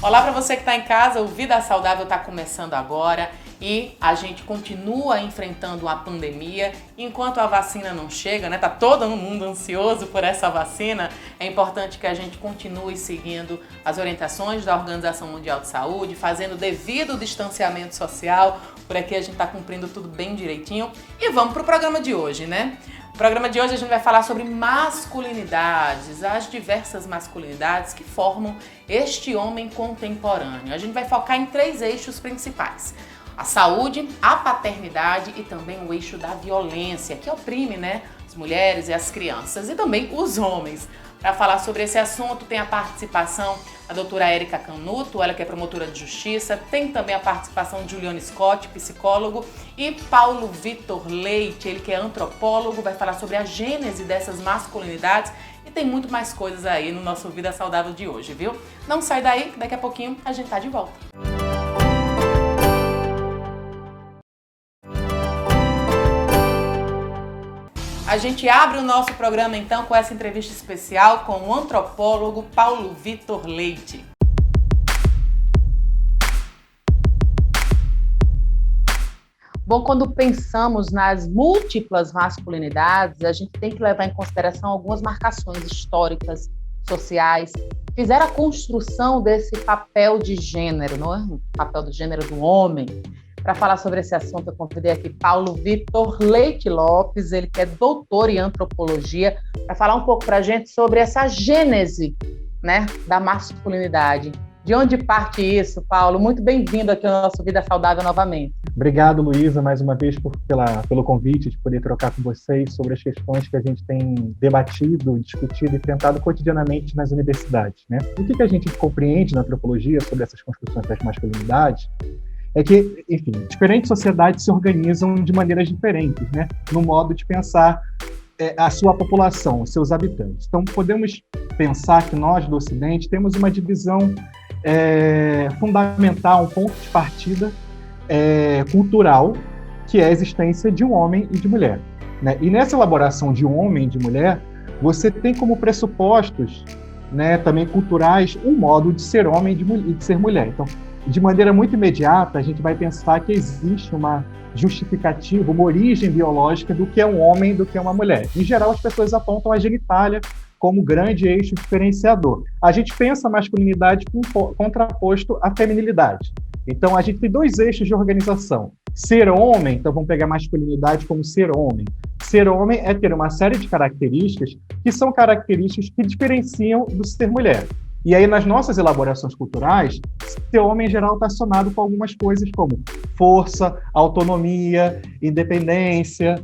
Olá para você que está em casa, o Vida Saudável está começando agora e a gente continua enfrentando uma pandemia. Enquanto a vacina não chega, né? Tá todo mundo ansioso por essa vacina. É importante que a gente continue seguindo as orientações da Organização Mundial de Saúde, fazendo o devido distanciamento social. Por aqui a gente está cumprindo tudo bem direitinho. E vamos para o programa de hoje, né? No programa de hoje a gente vai falar sobre masculinidades, as diversas masculinidades que formam este homem contemporâneo. A gente vai focar em 3 eixos principais: a saúde, a paternidade e também o eixo da violência, que oprime, né, as mulheres e as crianças e também os homens. Para falar sobre esse assunto tem a participação da doutora Érica Canuto, ela que é promotora de justiça, tem também a participação de Juliane Scott, psicólogo, e Paulo Vitor Leite, ele que é antropólogo, vai falar sobre a gênese dessas masculinidades e tem muito mais coisas aí no nosso Vida Saudável de hoje, viu? Não sai daí, que daqui a pouquinho a gente tá de volta. A gente abre o nosso programa então com essa entrevista especial com o antropólogo Paulo Vitor Leite. Bom, quando pensamos nas múltiplas masculinidades, a gente tem que levar em consideração algumas marcações históricas, sociais, que fizeram a construção desse papel de gênero, não é? O papel do gênero do homem. Para falar sobre esse assunto, eu convidei aqui Paulo Vitor Leite Lopes, ele que é doutor em antropologia, para falar um pouco para a gente sobre essa gênese, né, da masculinidade. De onde parte isso, Paulo? Muito bem-vindo aqui ao nosso Vida Saudável novamente. Obrigado, Luísa, mais uma vez pelo convite de poder trocar com vocês sobre as questões que a gente tem debatido, discutido e enfrentado cotidianamente nas universidades, né? O que a gente compreende na antropologia sobre essas construções das masculinidades é que, enfim, diferentes sociedades se organizam de maneiras diferentes, né, no modo de pensar a sua população, os seus habitantes. Então, podemos pensar que nós, do Ocidente, temos uma divisão fundamental, um ponto de partida cultural, que é a existência de um homem e de mulher, né? E nessa elaboração de um homem e de mulher, você tem como pressupostos, né, também culturais, um modo de ser homem e de ser mulher. Então, de maneira muito imediata, a gente vai pensar que existe uma justificativa, uma origem biológica do que é um homem e do que é uma mulher. Em geral, as pessoas apontam a genitália como grande eixo diferenciador. A gente pensa a masculinidade contraposto à feminilidade. Então, a gente tem 2 eixos de organização. Ser homem, então vamos pegar a masculinidade como ser homem. Ser homem é ter uma série de características que são características que diferenciam do ser mulher. E aí, nas nossas elaborações culturais, ser homem, em geral, está acionado com algumas coisas como força, autonomia, independência,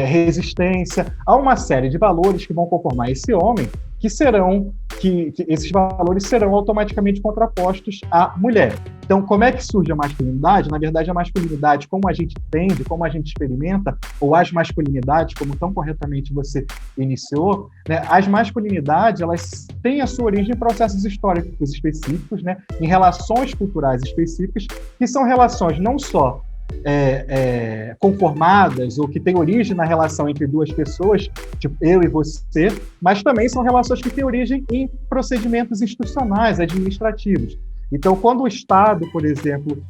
resistência. Há uma série de valores que vão conformar esse homem que esses valores serão automaticamente contrapostos à mulher. Então, como é que surge a masculinidade? Na verdade, a masculinidade, como a gente entende, como a gente experimenta, ou as masculinidades, como tão corretamente você iniciou, né, as masculinidades, elas têm a sua origem em processos históricos específicos, né, em relações culturais específicas, que são relações não só conformadas ou que têm origem na relação entre 2 pessoas, tipo eu e você, mas também são relações que têm origem em procedimentos institucionais, administrativos. Então, quando o Estado, por exemplo,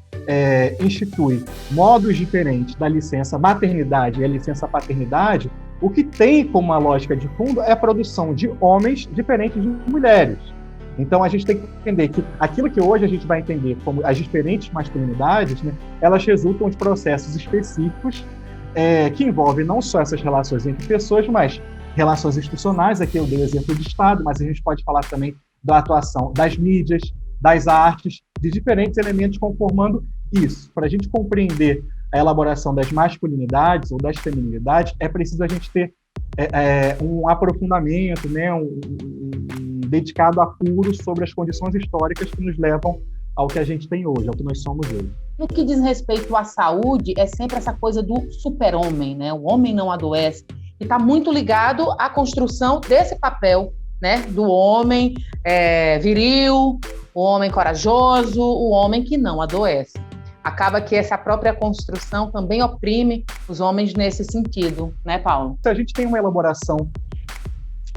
institui modos diferentes da licença maternidade e a licença paternidade, o que tem como uma lógica de fundo é a produção de homens diferentes de mulheres. Então, a gente tem que entender que aquilo que hoje a gente vai entender como as diferentes masculinidades, né, elas resultam de processos específicos que envolvem não só essas relações entre pessoas, mas relações institucionais. Aqui eu dei o exemplo do Estado, mas a gente pode falar também da atuação das mídias, das artes, de diferentes elementos conformando isso. Para a gente compreender a elaboração das masculinidades ou das feminilidades, é preciso a gente ter um aprofundamento, né, dedicado a puro sobre as condições históricas que nos levam ao que a gente tem hoje, ao que nós somos hoje. No que diz respeito à saúde, é sempre essa coisa do super-homem, né? O homem não adoece. E está muito ligado à construção desse papel, né? Do homem viril, o homem corajoso, o homem que não adoece. Acaba que essa própria construção também oprime os homens nesse sentido, né, Paulo? A gente tem uma elaboração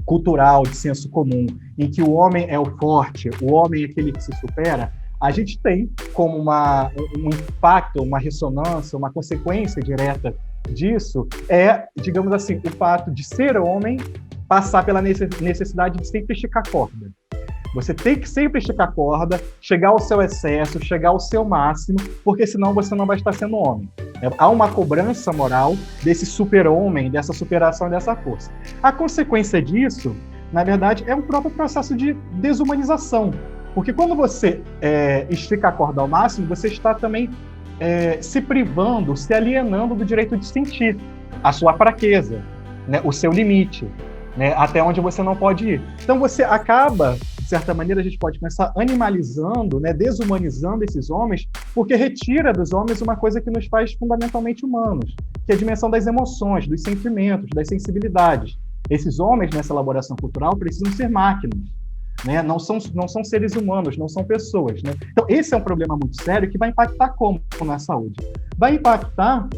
cultural, de senso comum, em que o homem é o forte, o homem é aquele que se supera, a gente tem como um impacto, uma ressonância, uma consequência direta disso digamos assim, o fato de ser homem passar pela necessidade de sempre esticar a corda. Você tem que sempre esticar a corda, chegar ao seu excesso, chegar ao seu máximo, porque senão você não vai estar sendo homem. Há uma cobrança moral desse super-homem, dessa superação, dessa força. A consequência disso, na verdade, é um próprio processo de desumanização. Porque quando você estica a corda ao máximo, você está também se privando, se alienando do direito de sentir a sua fraqueza, né, o seu limite, né, até onde você não pode ir. Então você acaba, de certa maneira, a gente pode pensar animalizando, né, desumanizando esses homens, porque retira dos homens uma coisa que nos faz fundamentalmente humanos, que é a dimensão das emoções, dos sentimentos, das sensibilidades. Esses homens, nessa elaboração cultural, precisam ser máquinas, né? Não são seres humanos, não são pessoas, né? Então, esse é um problema muito sério que vai impactar como na saúde? Vai impactar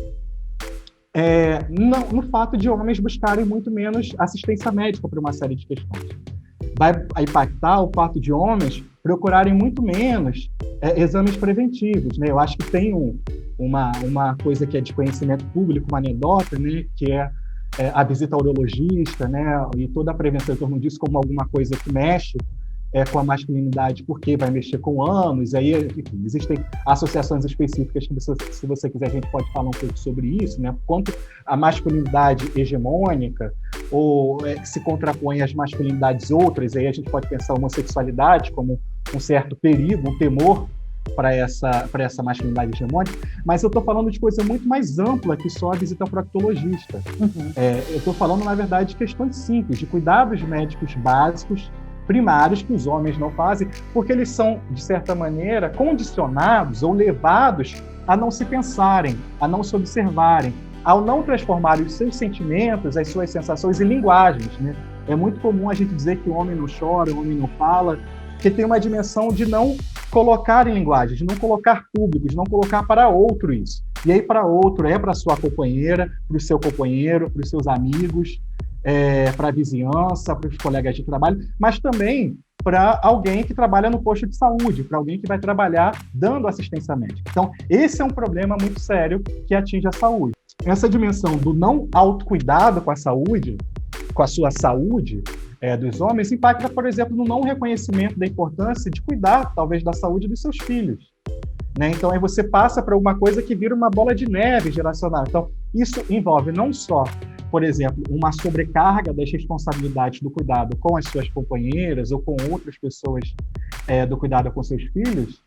no fato de homens buscarem muito menos assistência médica para uma série de questões. Vai impactar o fato de homens procurarem muito menos exames preventivos, né? Eu acho que tem uma coisa que é de conhecimento público, uma anedota, né? Que é a visita ao urologista, né? E toda a prevenção em torno disso como alguma coisa que mexe com a masculinidade, porque vai mexer com ânus, aí enfim, existem associações específicas que, se você quiser, a gente pode falar um pouco sobre isso, né? Quanto a masculinidade hegemônica ou que se contrapõe às masculinidades outras, aí a gente pode pensar a homossexualidade como um certo perigo, um temor para essa masculinidade hegemônica, mas eu estou falando de coisa muito mais ampla que só a visita ao proctologista. Uhum. Eu estou falando, na verdade, de questões simples, de cuidados médicos básicos, primários, que os homens não fazem, porque eles são, de certa maneira, condicionados ou levados a não se pensarem, a não se observarem, ao não transformarem os seus sentimentos, as suas sensações em linguagens, né? É muito comum a gente dizer que o homem não chora, o homem não fala, que tem uma dimensão de não colocar em linguagem, de não colocar públicos, de não colocar para outro isso. E aí para outro para a sua companheira, para o seu companheiro, para os seus amigos, para a vizinhança, para os colegas de trabalho, mas também para alguém que trabalha no posto de saúde, para alguém que vai trabalhar dando assistência médica. Então, esse é um problema muito sério que atinge a saúde. Essa dimensão do não autocuidado com a saúde, com a sua saúde, dos homens, impacta, por exemplo, no não reconhecimento da importância de cuidar, talvez, da saúde dos seus filhos, né? Então, aí você passa para uma coisa que vira uma bola de neve geracional. Então, isso envolve não só, por exemplo, uma sobrecarga das responsabilidades do cuidado com as suas companheiras ou com outras pessoas do cuidado com seus filhos,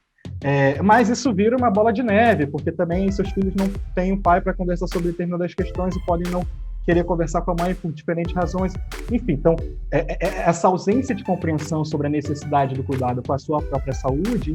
mas isso vira uma bola de neve, porque também seus filhos não têm um pai para conversar sobre determinadas questões e podem não querer conversar com a mãe por diferentes razões. Enfim, então, essa ausência de compreensão sobre a necessidade do cuidado com a sua própria saúde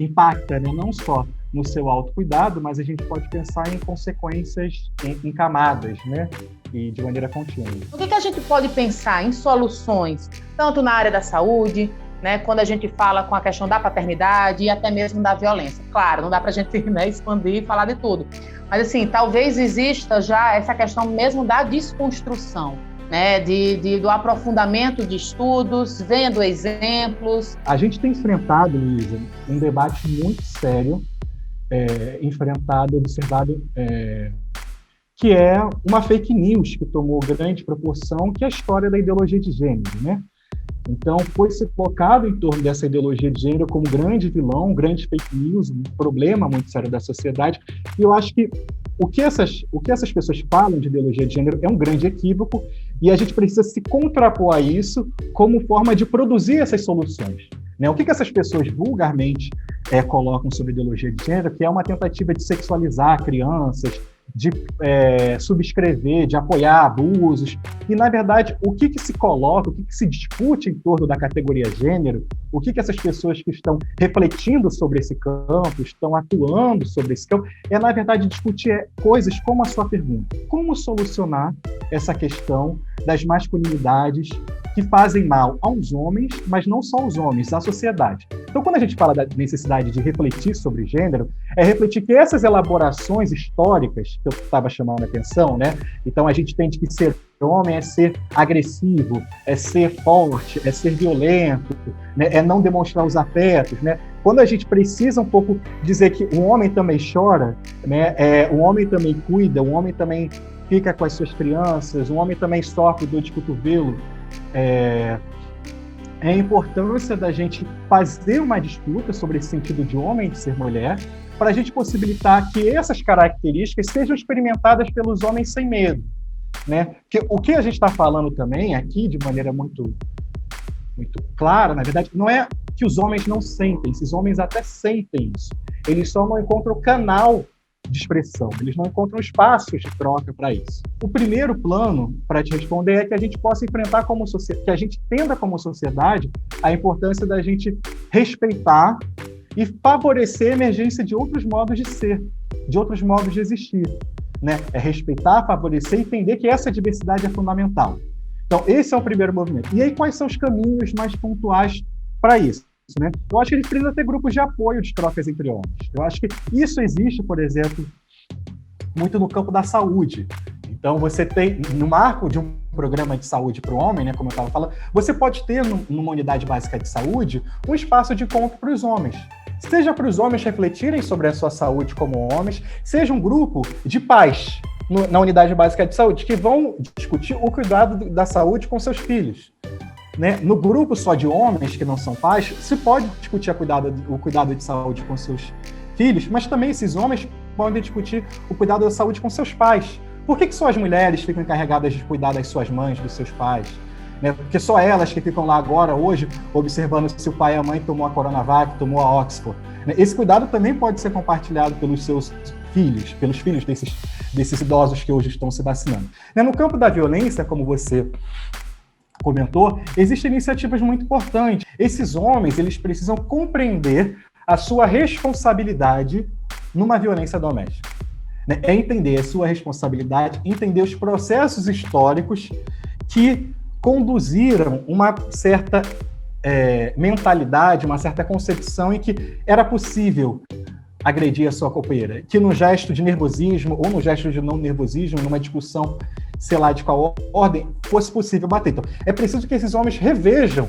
impacta, né, não só no seu autocuidado, mas a gente pode pensar em consequências em camadas, né, e de maneira contínua. O que a gente pode pensar em soluções, tanto na área da saúde, né, quando a gente fala com a questão da paternidade e até mesmo da violência? Claro, não dá para a gente, né, expandir e falar de tudo, mas assim, talvez exista já essa questão mesmo da desconstrução, né, do aprofundamento de estudos, vendo exemplos. A gente tem enfrentado, Luísa, um debate muito sério, observado, que é uma fake news que tomou grande proporção, que é a história da ideologia de gênero, né? Então, foi se colocado em torno dessa ideologia de gênero como grande vilão, grande fake news, um problema muito sério da sociedade. E eu acho que o que essas pessoas falam de ideologia de gênero é um grande equívoco, e a gente precisa se contrapor a isso como forma de produzir essas soluções, né? O que essas pessoas vulgarmente colocam sobre ideologia de gênero, que é uma tentativa de sexualizar crianças, de subscrever, de apoiar abusos. E, na verdade, o que se coloca, o que se discute em torno da categoria gênero, o que essas pessoas que estão refletindo sobre esse campo, estão atuando sobre esse campo, na verdade, discutir coisas como a sua pergunta. Como solucionar essa questão das masculinidades que fazem mal aos homens, mas não só aos homens, à sociedade. Então, quando a gente fala da necessidade de refletir sobre gênero, é refletir que essas elaborações históricas, que eu estava chamando a atenção, né? Então, a gente entende que ser homem é ser agressivo, é ser forte, é ser violento, né? É não demonstrar os afetos, né? Quando a gente precisa um pouco dizer que o homem também chora, né? O homem também cuida, o homem também fica com as suas crianças, o homem também sofre dor de cotovelo, a importância da gente fazer uma disputa sobre esse sentido de homem e de ser mulher, para a gente possibilitar que essas características sejam experimentadas pelos homens sem medo, né? Porque o que a gente está falando também aqui, de maneira muito clara, na verdade, não é que os homens não sentem, esses homens até sentem isso, eles só não encontram o canal de expressão, eles não encontram espaços de troca para isso. O primeiro plano, para te responder, é que a gente possa enfrentar como sociedade, que a gente entenda como sociedade a importância da gente respeitar e favorecer a emergência de outros modos de ser, de outros modos de existir, né? É respeitar, favorecer e entender que essa diversidade é fundamental. Então, esse é o primeiro movimento. E aí, quais são os caminhos mais pontuais para isso, né? Eu acho que a gente precisa ter grupos de apoio de trocas entre homens. Eu acho que isso existe, por exemplo, muito no campo da saúde. Então, você tem, no marco de um programa de saúde para o homem, né, como eu estava falando, você pode ter, numa unidade básica de saúde, um espaço de encontro para os homens. Seja para os homens refletirem sobre a sua saúde como homens, seja um grupo de pais na unidade básica de saúde que vão discutir o cuidado da saúde com seus filhos. Né? No grupo só de homens que não são pais, se pode discutir o cuidado de saúde com seus filhos, mas também esses homens podem discutir o cuidado da saúde com seus pais. Por que só as mulheres ficam encarregadas de cuidar das suas mães, dos seus pais? Né? Porque só elas que ficam lá agora, hoje, observando se o pai e a mãe tomou a Coronavac, tomou a Oxford. Né? Esse cuidado também pode ser compartilhado pelos seus filhos, pelos filhos desses idosos que hoje estão se vacinando. Né? No campo da violência, como você comentou, existem iniciativas muito importantes. Esses homens, eles precisam compreender a sua responsabilidade numa violência doméstica. Né? É entender a sua responsabilidade, entender os processos históricos que conduziram uma certa mentalidade, uma certa concepção em que era possível agredir a sua companheira, que no gesto de nervosismo ou no gesto de não nervosismo, numa discussão, sei lá de qual ordem, fosse possível bater. Então, é preciso que esses homens revejam,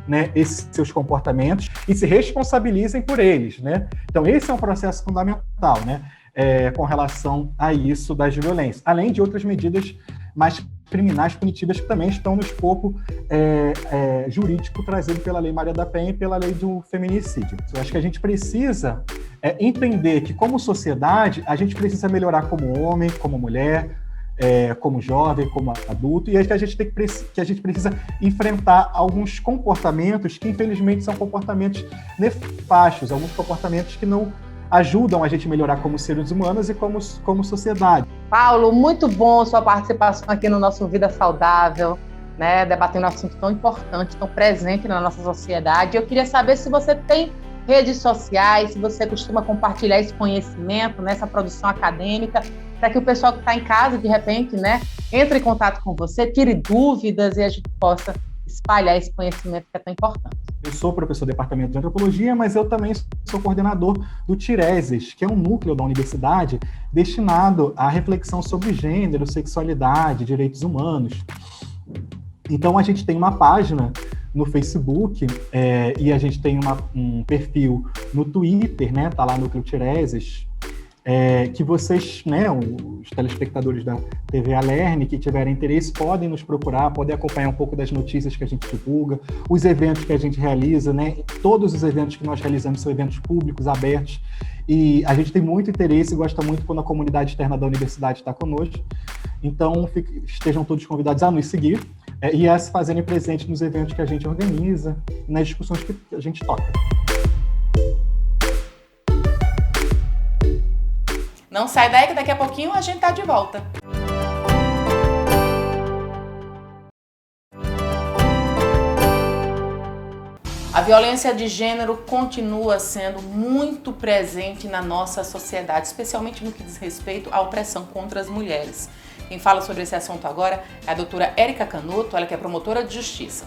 né, esses seus comportamentos e se responsabilizem por eles, né? Então, esse é um processo fundamental, né, com relação a isso das violências, além de outras medidas mais criminais punitivas que também estão no escopo jurídico trazido pela Lei Maria da Penha e pela Lei do Feminicídio. Eu acho que a gente precisa entender que, como sociedade, a gente precisa melhorar como homem, como mulher, como jovem, como adulto, e aí que a gente precisa enfrentar alguns comportamentos que, infelizmente, são comportamentos nefastos, alguns comportamentos que não ajudam a gente a melhorar como seres humanos e como sociedade. Paulo, muito bom sua participação aqui no nosso Vida Saudável, né, debatendo um assunto tão importante, tão presente na nossa sociedade. Eu queria saber se você tem redes sociais, se você costuma compartilhar esse conhecimento, nessa produção acadêmica, para que o pessoal que está em casa, de repente, né, entre em contato com você, tire dúvidas e a gente possa espalhar esse conhecimento que é tão importante. Eu sou professor do Departamento de Antropologia, mas eu também sou coordenador do Tireses, que é um núcleo da universidade destinado à reflexão sobre gênero, sexualidade, direitos humanos. Então, a gente tem uma página no Facebook e a gente tem um perfil no Twitter, né? Tá lá, Núcleo Tireses, que vocês, né, os telespectadores da TV Alerne, que tiverem interesse, podem nos procurar, podem acompanhar um pouco das notícias que a gente divulga, os eventos que a gente realiza, né? Todos os eventos que nós realizamos são eventos públicos, abertos, e a gente tem muito interesse e gosta muito quando a comunidade externa da universidade está conosco. Então, estejam todos convidados a nos seguir e a se fazerem presentes nos eventos que a gente organiza, nas discussões que a gente toca. Não sai daí que daqui a pouquinho a gente tá de volta. A violência de gênero continua sendo muito presente na nossa sociedade, especialmente no que diz respeito à opressão contra as mulheres. Quem fala sobre esse assunto agora é a doutora Érica Canuto, ela que é promotora de justiça.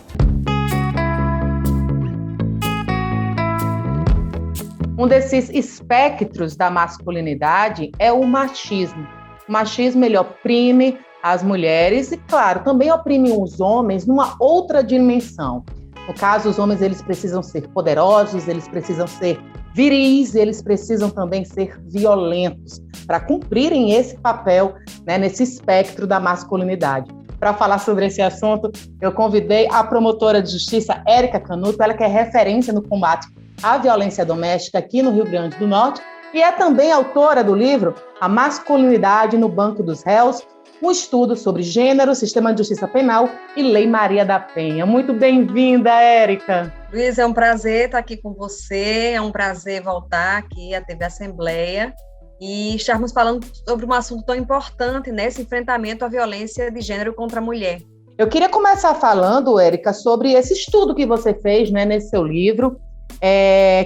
Um desses espectros da masculinidade é o machismo. O machismo, ele oprime as mulheres e, claro, também oprime os homens numa outra dimensão. No caso, os homens, eles precisam ser poderosos, eles precisam ser viris, eles precisam também ser violentos para cumprirem esse papel, né, nesse espectro da masculinidade. Para falar sobre esse assunto, eu convidei a promotora de justiça Érica Canuto, ela que é referência no combate à violência doméstica aqui no Rio Grande do Norte e é também autora do livro A Masculinidade no Banco dos Réus, um estudo sobre gênero, sistema de justiça penal e Lei Maria da Penha. Muito bem-vinda, Érica. Luísa, é um prazer estar aqui com você, é um prazer voltar aqui à TV Assembleia e estarmos falando sobre um assunto tão importante, né, esse enfrentamento à violência de gênero contra a mulher. Eu queria começar falando, Érica, sobre esse estudo que você fez, né, nesse seu livro,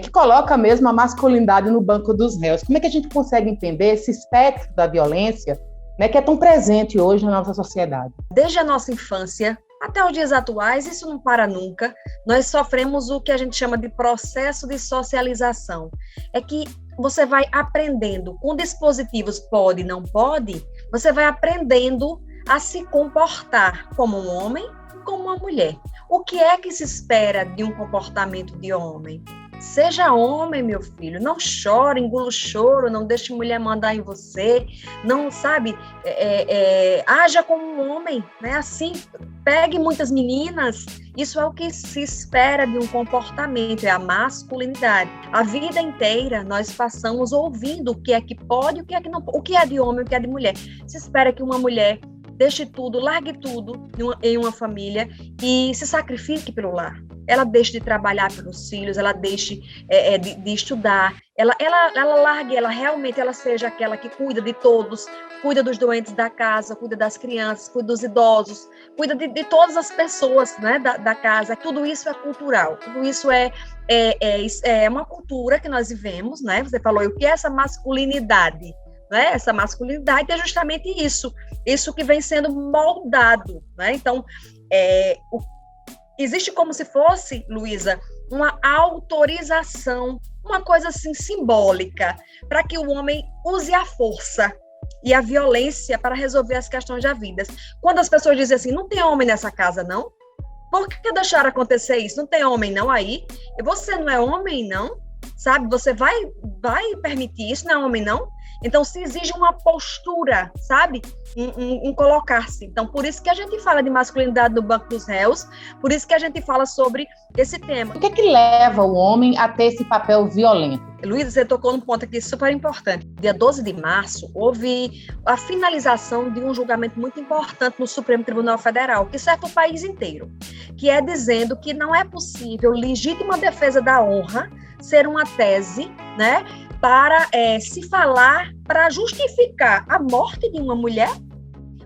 que coloca mesmo a masculinidade no banco dos réus. Como é que a gente consegue entender esse espectro da violência, né, que é tão presente hoje na nossa sociedade? Desde a nossa infância até os dias atuais, isso não para nunca, nós sofremos o que a gente chama de processo de socialização. É que você vai aprendendo com dispositivos pode e não pode, você vai aprendendo a se comportar como um homem e como uma mulher. O que é que se espera de um comportamento de homem? Seja homem, meu filho, não chore, engula o choro, não deixe mulher mandar em você, não, sabe, haja como um homem, né? Assim, pegue muitas meninas, isso é o que se espera de um comportamento, é a masculinidade. A vida inteira nós passamos ouvindo o que é que pode, o que é que não pode, o que é de homem, o que é de mulher. Se espera que uma mulher deixe tudo, largue tudo em uma família e se sacrifique pelo lar. Ela deixe de trabalhar pelos filhos, ela deixe de estudar, ela largue, ela realmente ela seja aquela que cuida de todos, cuida dos doentes da casa, cuida das crianças, cuida dos idosos, cuida de todas as pessoas, né, da casa. Tudo isso é cultural, tudo isso é uma cultura que nós vivemos, né? Você falou, o que é essa masculinidade? Né? Essa masculinidade é justamente isso que vem sendo moldado, né? Então, existe como se fosse, Luísa, uma autorização, uma coisa assim simbólica, para que o homem use a força e a violência para resolver as questões da vida. Quando as pessoas dizem assim, não tem homem nessa casa, não? Por que deixaram acontecer isso? Não tem homem, não, aí? E você não é homem, não? Sabe? Você vai permitir isso, não é homem, não? Então, se exige uma postura, sabe? Em colocar-se. Então, por isso que a gente fala de masculinidade no banco dos réus, por isso que a gente fala sobre esse tema. O que é que leva o homem a ter esse papel violento? Luísa, você tocou num ponto aqui super importante. Dia 12 de março, houve a finalização de um julgamento muito importante no Supremo Tribunal Federal, que serve para o país inteiro, que é dizendo que não é possível legítima defesa da honra ser uma tese, né, para se falar, para justificar a morte de uma mulher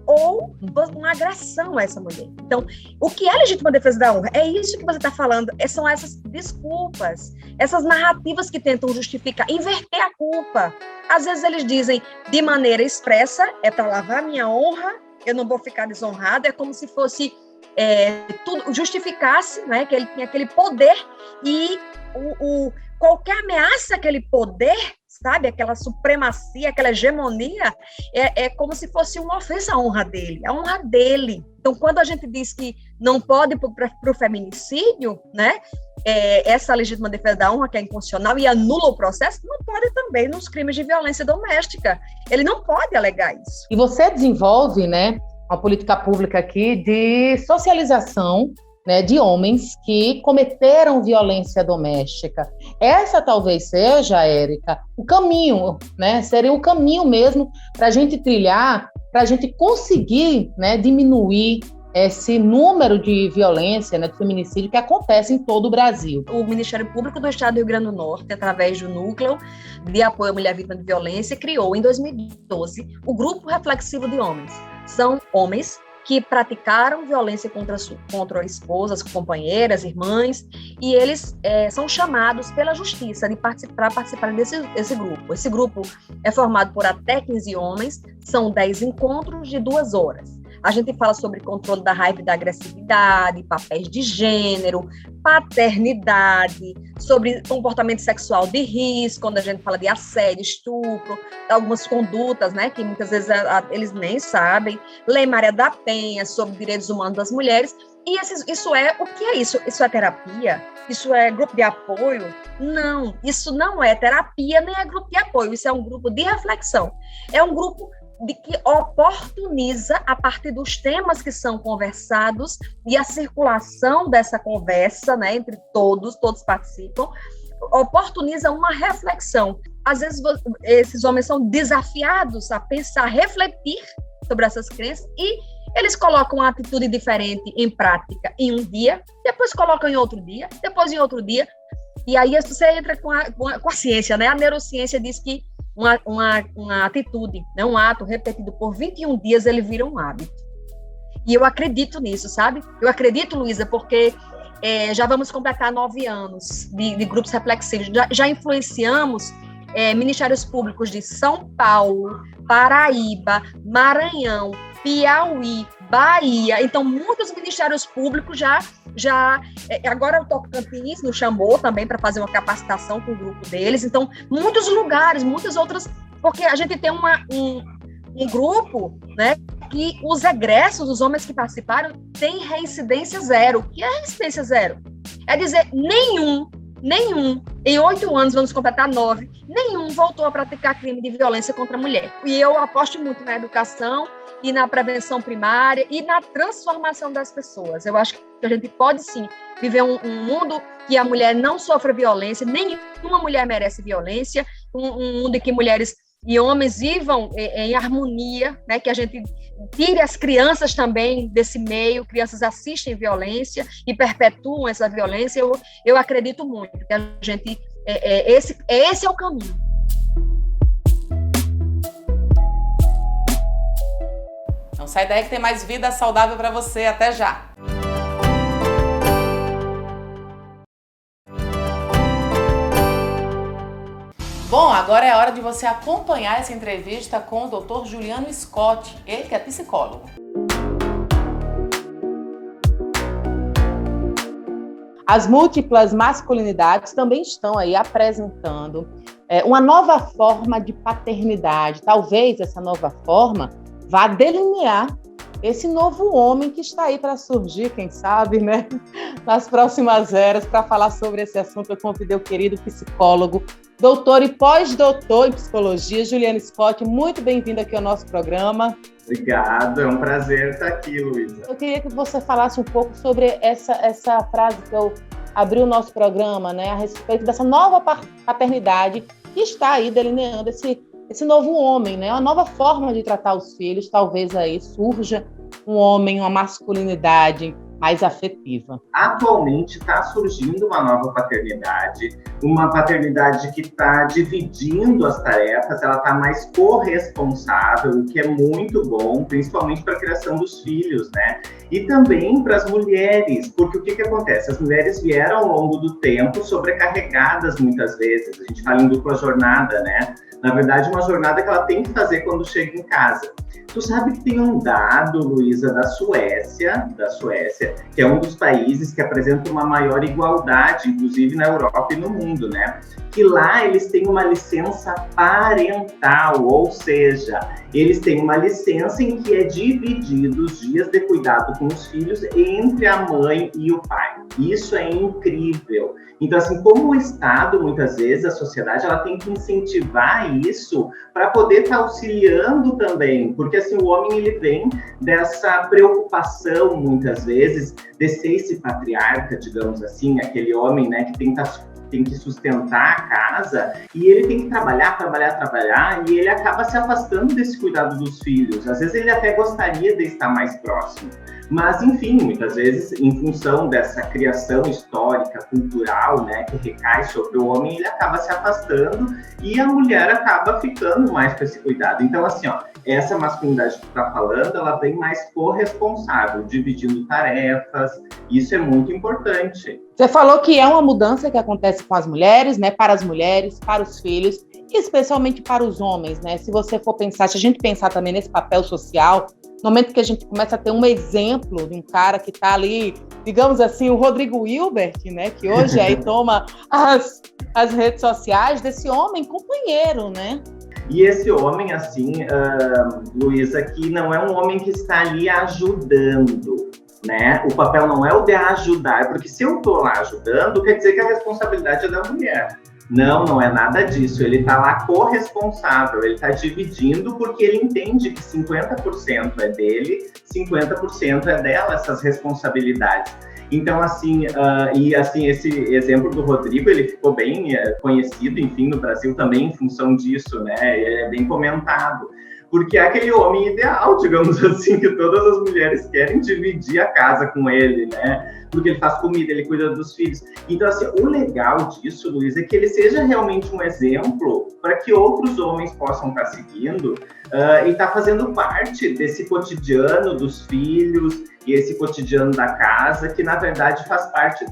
ou uma agressão a essa mulher. Então, o que é legítima defesa da honra? É isso que você está falando, são essas desculpas, essas narrativas que tentam justificar, inverter a culpa. Às vezes eles dizem de maneira expressa, é para lavar minha honra, eu não vou ficar desonrado, é como se fosse tudo justificasse, né, que ele tinha aquele poder e qualquer ameaça àquele poder, sabe, aquela supremacia, aquela hegemonia, é como se fosse uma ofensa à honra dele, a honra dele. Então, quando a gente diz que não pode para o feminicídio, né, essa legítima defesa da honra, que é inconstitucional e anula o processo, não pode também nos crimes de violência doméstica. Ele não pode alegar isso. E você desenvolve, né, uma política pública aqui de socialização, né, de homens que cometeram violência doméstica. Essa talvez seja, Érica, o caminho, né, seria o caminho mesmo para a gente trilhar, para a gente conseguir, né, diminuir esse número de violência, né, de feminicídio que acontece em todo o Brasil. O Ministério Público do Estado do Rio Grande do Norte, através do Núcleo de Apoio à Mulher Vítima de Violência, criou em 2012 o Grupo Reflexivo de Homens. São homens que praticaram violência contra esposas, companheiras, irmãs, e eles são chamados pela justiça para participarem desse grupo. Esse grupo é formado por até 15 homens, são 10 encontros de 2 horas. A gente fala sobre controle da raiva e da agressividade, papéis de gênero, paternidade, sobre comportamento sexual de risco, quando a gente fala de assédio, estupro, algumas condutas, né, que muitas vezes eles nem sabem. Lei Maria da Penha, sobre direitos humanos das mulheres. E isso é, o que é isso? Isso é terapia? Isso é grupo de apoio? Não, isso não é terapia, nem é grupo de apoio. Isso é um grupo de reflexão. É um grupo que oportuniza, a partir dos temas que são conversados e a circulação dessa conversa, né, entre todos participam, oportuniza uma reflexão. Às vezes, esses homens são desafiados a pensar, refletir sobre essas crenças e eles colocam uma atitude diferente em prática em um dia, depois colocam em outro dia, depois em outro dia, e aí você entra com a ciência, né? A neurociência diz que uma atitude, né, um ato repetido por 21 dias, ele vira um hábito. E eu acredito nisso, sabe? Eu acredito, Luísa, porque já vamos completar 9 anos de grupos reflexivos. Já influenciamos ministérios públicos de São Paulo, Paraíba, Maranhão, Piauí, Bahia. Então, muitos ministérios públicos agora o Tocantins nos chamou também para fazer uma capacitação com o grupo deles. Então, muitos lugares, muitas outras, porque a gente tem um grupo, né, que os egressos, os homens que participaram, têm reincidência zero. O que é reincidência zero? É dizer, nenhum, em 8 anos, vamos completar 9, nenhum voltou a praticar crime de violência contra a mulher. E eu aposto muito na educação e na prevenção primária e na transformação das pessoas. Eu acho que a gente pode, sim, viver um mundo que a mulher não sofra violência, nenhuma mulher merece violência, um mundo em que mulheres e homens vivam em harmonia, né, que a gente tire as crianças também desse meio, crianças assistem violência e perpetuam essa violência. Eu acredito muito que a gente, esse é o caminho. Não sai daí que tem mais vida saudável para você. Até já! Bom, agora é hora de você acompanhar essa entrevista com o Dr. Juliano Scott, ele que é psicólogo. As múltiplas masculinidades também estão aí apresentando uma nova forma de paternidade. Talvez essa nova forma vá delinear esse novo homem que está aí para surgir, quem sabe, né? Nas próximas eras, para falar sobre esse assunto, eu convidei o querido psicólogo, doutor e pós-doutor em psicologia, Juliano Scott. Muito bem-vindo aqui ao nosso programa. Obrigado, é um prazer estar aqui, Luísa. Eu queria que você falasse um pouco sobre essa frase que eu abri o nosso programa, né, a respeito dessa nova paternidade que está aí delineando esse novo homem, né, uma nova forma de tratar os filhos. Talvez aí surja um homem, uma masculinidade mais afetiva. Atualmente está surgindo uma nova uma paternidade que está dividindo as tarefas, ela está mais corresponsável, o que é muito bom, principalmente para a criação dos filhos, né? E também para as mulheres, porque o que acontece? As mulheres vieram ao longo do tempo sobrecarregadas muitas vezes, a gente fala em dupla jornada, né? Na verdade, uma jornada que ela tem que fazer quando chega em casa. Tu sabe que tem um dado, Luísa, da Suécia, que é um dos países que apresenta uma maior igualdade, inclusive na Europa e no mundo, né? Que lá eles têm uma licença parental, ou seja, eles têm uma licença em que é dividido os dias de cuidado com os filhos entre a mãe e o pai. Isso é incrível. Então, assim, como o Estado, muitas vezes, a sociedade, ela tem que incentivar isso para poder estar auxiliando também, porque, assim, o homem, ele vem dessa preocupação, muitas vezes, de ser esse patriarca, digamos assim, aquele homem, né, que tem que sustentar a casa, e ele tem que trabalhar, e ele acaba se afastando desse cuidado dos filhos. Às vezes ele até gostaria de estar mais próximo, Mas, enfim, muitas vezes, em função dessa criação histórica, cultural, né, que recai sobre o homem, ele acaba se afastando e a mulher acaba ficando mais com esse cuidado. Então, assim, ó, essa masculinidade que tu tá falando, ela vem mais corresponsável, dividindo tarefas, isso é muito importante. Você falou que é uma mudança que acontece com as mulheres, né, para as mulheres, para os filhos, e especialmente para os homens, né? Se você for pensar, se a gente pensar também nesse papel social, no momento que a gente começa a ter um exemplo de um cara que está ali, digamos assim, o Rodrigo Hilbert, né, que hoje aí toma as redes sociais, desse homem companheiro, né? E esse homem, assim, Luísa, que não é um homem que está ali ajudando, né? O papel não é o de ajudar, porque se eu estou lá ajudando, quer dizer que a responsabilidade é da mulher. Não é nada disso. Ele está lá corresponsável, ele está dividindo porque ele entende que 50% é dele, 50% é dela, essas responsabilidades. Então, assim, esse exemplo do Rodrigo, ele ficou bem conhecido, enfim, no Brasil também em função disso, né? Ele é bem comentado. Porque é aquele homem ideal, digamos assim, que todas as mulheres querem dividir a casa com ele, né? Porque ele faz comida, ele cuida dos filhos. Então, assim, o legal disso, Luiz, é que ele seja realmente um exemplo para que outros homens possam estar seguindo e estar fazendo parte desse cotidiano dos filhos e esse cotidiano da casa, que, na verdade, faz parte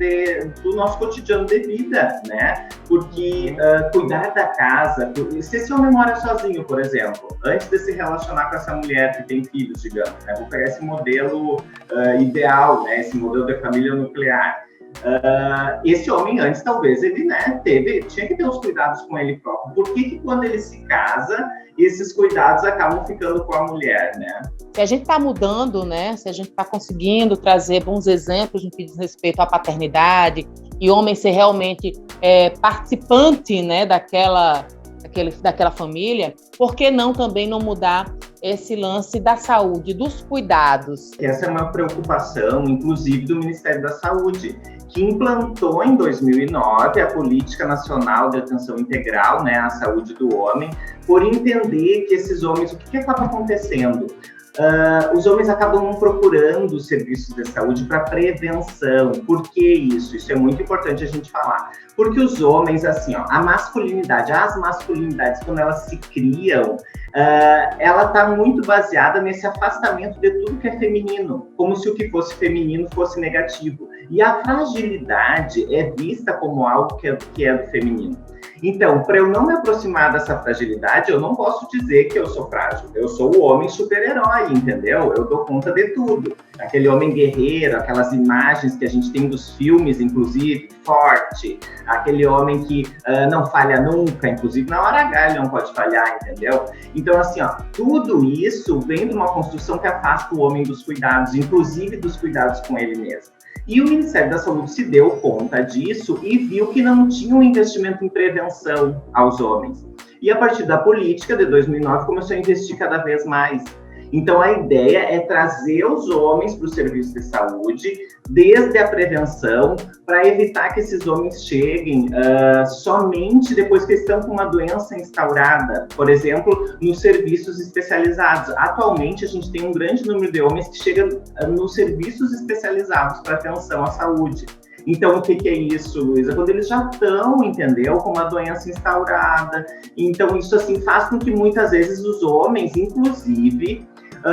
do nosso cotidiano de vida, né? Porque cuidar da casa, se esse homem mora sozinho, por exemplo, antes de se relacionar com essa mulher que tem filhos, digamos, né? Vou pegar esse modelo ideal, né? Esse modelo de família nuclear. Esse homem antes, talvez, ele, né, tinha que ter os cuidados com ele próprio. Por que quando ele se casa, esses cuidados acabam ficando com a mulher, né? Se a gente está mudando, né, se a gente está conseguindo trazer bons exemplos no que diz respeito à paternidade e homem ser realmente participante, né, daquela família, por que não também não mudar esse lance da saúde, dos cuidados? Essa é uma preocupação, inclusive, do Ministério da Saúde, que implantou em 2009 a Política Nacional de Atenção Integral, né, à Saúde do Homem, por entender que esses homens, o que acaba acontecendo? Os homens acabam procurando serviços de saúde para prevenção. Por que isso? Isso é muito importante a gente falar. Porque os homens, assim, ó, as masculinidades, quando elas se criam, ela está muito baseada nesse afastamento de tudo que é feminino, como se o que fosse feminino fosse negativo. E a fragilidade é vista como algo que é do feminino. Então, para eu não me aproximar dessa fragilidade, eu não posso dizer que eu sou frágil. Eu sou o homem super-herói, entendeu? Eu dou conta de tudo. Aquele homem guerreiro, aquelas imagens que a gente tem dos filmes, inclusive, forte. Aquele homem que não falha nunca, inclusive na hora H ele não pode falhar, entendeu? Então, assim, ó, tudo isso vem de uma construção que afasta o homem dos cuidados, inclusive dos cuidados com ele mesmo. E o Ministério da Saúde se deu conta disso e viu que não tinha um investimento em prevenção aos homens. E a partir da política de 2009 começou a investir cada vez mais. Então a ideia é trazer os homens para o serviço de saúde, desde a prevenção, para evitar que esses homens cheguem somente depois que estão com uma doença instaurada, por exemplo, nos serviços especializados. Atualmente a gente tem um grande número de homens que chegam nos serviços especializados para atenção à saúde. Então, o que é isso, Luísa? Quando eles já estão, entendeu, com uma doença instaurada. Então, isso assim faz com que muitas vezes os homens, inclusive,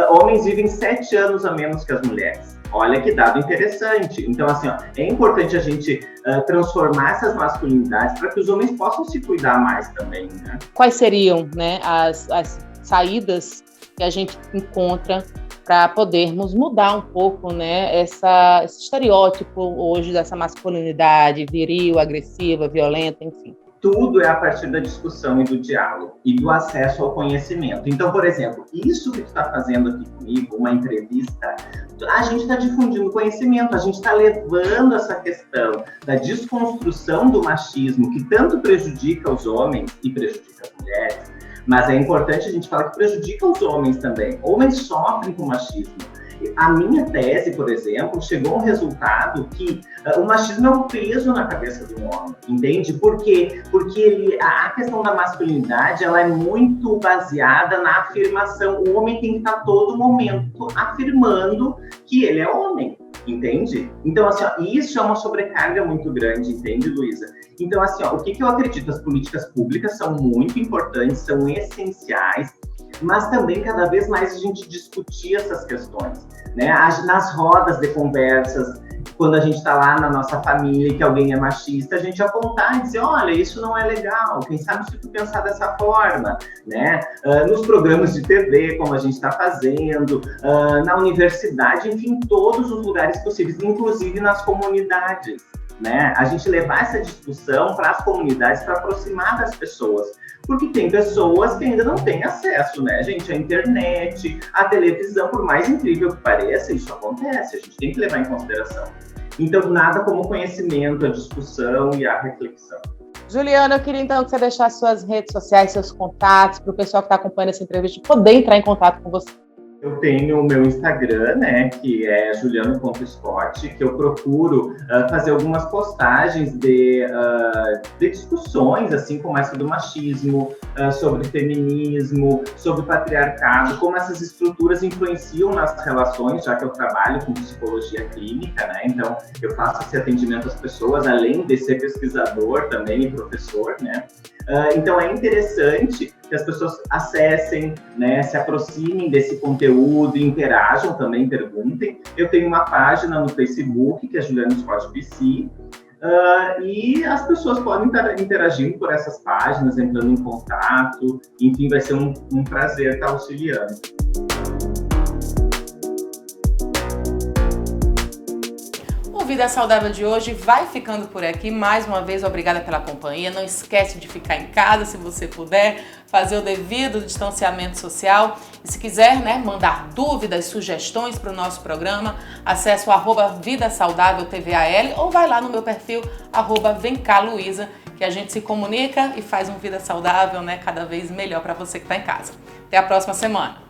homens vivem 7 anos a menos que as mulheres. Olha que dado interessante. Então, assim, ó, é importante a gente transformar essas masculinidades para que os homens possam se cuidar mais também, né? Quais seriam, né, as saídas que a gente encontra para podermos mudar um pouco, né, esse estereótipo hoje dessa masculinidade viril, agressiva, violenta, enfim? Tudo é a partir da discussão e do diálogo e do acesso ao conhecimento. Então, por exemplo, isso que tu está fazendo aqui comigo, uma entrevista, a gente está difundindo conhecimento, a gente está levando essa questão da desconstrução do machismo, que tanto prejudica os homens e prejudica as mulheres, mas é importante a gente falar que prejudica os homens também. Homens sofrem com machismo. A minha tese, por exemplo, chegou a um resultado que o machismo é um peso na cabeça do homem, entende? Por quê? Porque a questão da masculinidade, ela é muito baseada na afirmação. O homem tem que estar todo momento afirmando que ele é homem, entende? Então, assim, ó, isso é uma sobrecarga muito grande, entende, Luísa? Então, assim, ó, o que eu acredito? As políticas públicas são muito importantes, são essenciais, mas também cada vez mais a gente discutir essas questões, né? Nas rodas de conversas, quando a gente está lá na nossa família e que alguém é machista, a gente apontar e dizer, olha, isso não é legal, quem sabe se tu pensar dessa forma, né? Nos programas de TV, como a gente está fazendo, na universidade, enfim, todos os lugares possíveis, inclusive nas comunidades, né? A gente levar essa discussão para as comunidades, para aproximar das pessoas. Porque tem pessoas que ainda não têm acesso, né, gente? A internet, a televisão, por mais incrível que pareça, isso acontece, a gente tem que levar em consideração. Então, nada como o conhecimento, a discussão e a reflexão. Juliana, eu queria então que você deixasse suas redes sociais, seus contatos, para o pessoal que está acompanhando essa entrevista poder entrar em contato com você. Eu tenho o meu Instagram, né, que é juliano.scott, que eu procuro fazer algumas postagens de discussões, assim, como essa do machismo, sobre feminismo, sobre patriarcado, como essas estruturas influenciam nas relações, já que eu trabalho com psicologia clínica, né, então eu faço esse atendimento às pessoas, além de ser pesquisador também e professor, né. Então é interessante que as pessoas acessem, né, se aproximem desse conteúdo, interajam também, perguntem. Eu tenho uma página no Facebook, que é Juliano Scott PC, e as pessoas podem estar interagindo por essas páginas, entrando em contato, enfim, vai ser um prazer estar auxiliando. O Vida Saudável de hoje vai ficando por aqui. Mais uma vez, obrigada pela companhia. Não esquece de ficar em casa, se você puder, fazer o devido distanciamento social. E se quiser, né, mandar dúvidas, sugestões para o nosso programa, acesse o @Vida Saudável TVAL ou vai lá no meu perfil @VemCaLuísa, que a gente se comunica e faz um Vida Saudável, né, cada vez melhor para você que está em casa. Até a próxima semana.